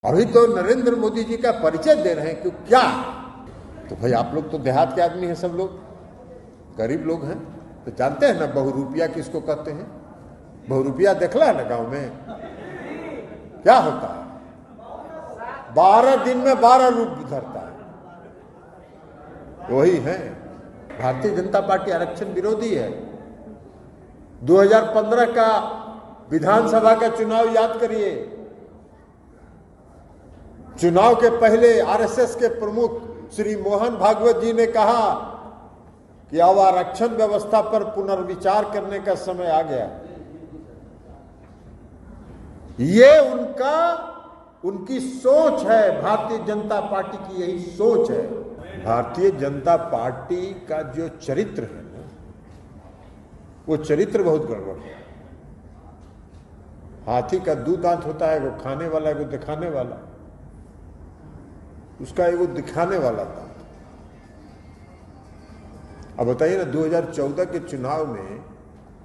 अभी तो नरेंद्र मोदी जी का परिचय दे रहे हैं कि क्या, तो भाई आप लोग तो देहात के आदमी हैं, सब लोग गरीब लोग हैं, तो जानते हैं ना बहुरूपिया किसको कहते हैं। बहुरूपिया देखला है ना गांव में क्या होता है, 12 दिन में 12 रूप धरता है। वही है भारतीय जनता पार्टी आरक्षण विरोधी है। 2015 का विधानसभा का चुनाव याद करिए। चुनाव के पहले आरएसएस के प्रमुख श्री मोहन भागवत जी ने कहा कि अब आरक्षण व्यवस्था पर पुनर्विचार करने का समय आ गया। ये उनकी सोच है, भारतीय जनता पार्टी की यही सोच है। भारतीय जनता पार्टी का जो चरित्र है ना, वो चरित्र बहुत गड़बड़ है। हाथी का 2 दांत होता है, वो खाने वाला है, वो दिखाने वाला। उसका एगो दिखाने वाला था। अब बताइए ना, 2014 के चुनाव में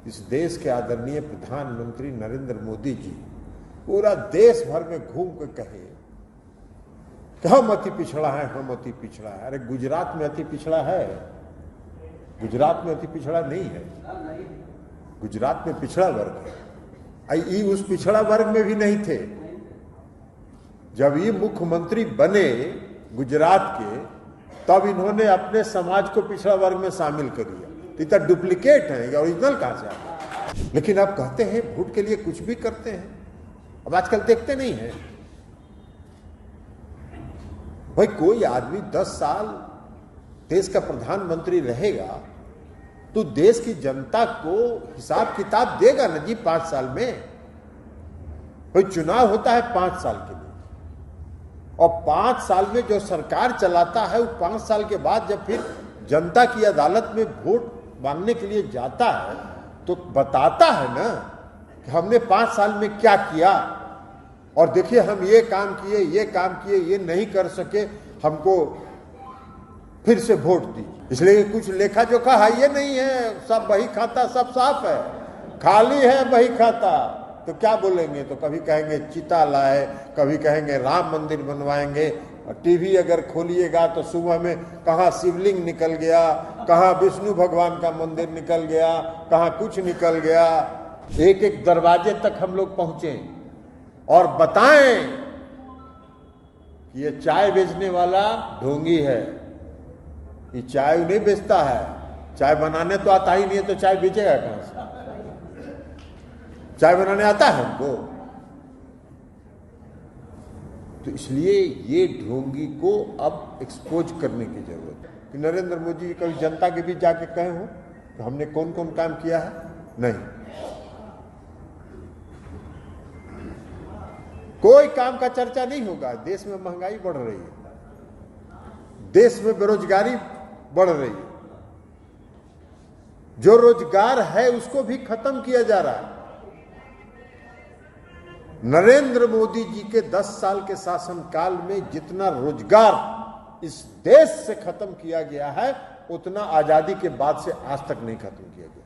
इस देश के आदरणीय प्रधानमंत्री नरेंद्र मोदी जी पूरा देश भर में घूम कर कहे कि हम अति पिछड़ा है, हम अति पिछड़ा है। अरे गुजरात में अति पिछड़ा है? गुजरात में अति पिछड़ा नहीं है, गुजरात में पिछड़ा वर्ग है। ये उस पिछड़ा वर्ग में भी नहीं थे। जब ये मुख्यमंत्री बने गुजरात के, तब इन्होंने अपने समाज को पिछड़ा वर्ग में शामिल कर दिया। इतना डुप्लीकेट है, ये ओरिजिनल कहां से आता? लेकिन आप कहते हैं वोट के लिए कुछ भी करते हैं। अब आजकल देखते नहीं है भाई, कोई आदमी 10 साल देश का प्रधानमंत्री रहेगा तो देश की जनता को हिसाब किताब देगा ना जी 5 साल में। भाई चुनाव होता है 5 साल के लिए, और 5 साल में जो सरकार चलाता है वो 5 साल के बाद जब फिर जनता की अदालत में वोट मांगने के लिए जाता है तो बताता है ना कि हमने 5 साल में क्या किया, और देखिए हम ये काम किए, ये काम किए, ये नहीं कर सके, हमको फिर से वोट दी। इसलिए कुछ लेखा जोखा है ये नहीं है, सब बही खाता सब साफ है, खाली है बही खाता। तो क्या बोलेंगे? तो कभी कहेंगे चिता लाए, कभी कहेंगे राम मंदिर बनवाएंगे। टीवी अगर खोलिएगा तो सुबह में कहाँ शिवलिंग निकल गया, कहाँ विष्णु भगवान का मंदिर निकल गया, कहाँ कुछ निकल गया। एक एक दरवाजे तक हम लोग पहुंचे और बताएं कि ये चाय बेचने वाला ढोंगी है, ये चाय नहीं बेचता है, चाय बनाने तो आता ही नहीं है, तो चाय बेचेगा कहां से? चाय बनाने आता है हमको? तो इसलिए ये ढोंगी को अब एक्सपोज करने की जरूरत है। कि नरेंद्र मोदी जी कभी जनता के बीच जाके कहे हो तो हमने कौन कौन काम किया है? नहीं, कोई काम का चर्चा नहीं होगा। देश में महंगाई बढ़ रही है, देश में बेरोजगारी बढ़ रही है, जो रोजगार है उसको भी खत्म किया जा रहा है। नरेंद्र मोदी जी के 10 साल के शासनकाल में जितना रोजगार इस देश से खत्म किया गया है, उतना आजादी के बाद से आज तक नहीं खत्म किया गया।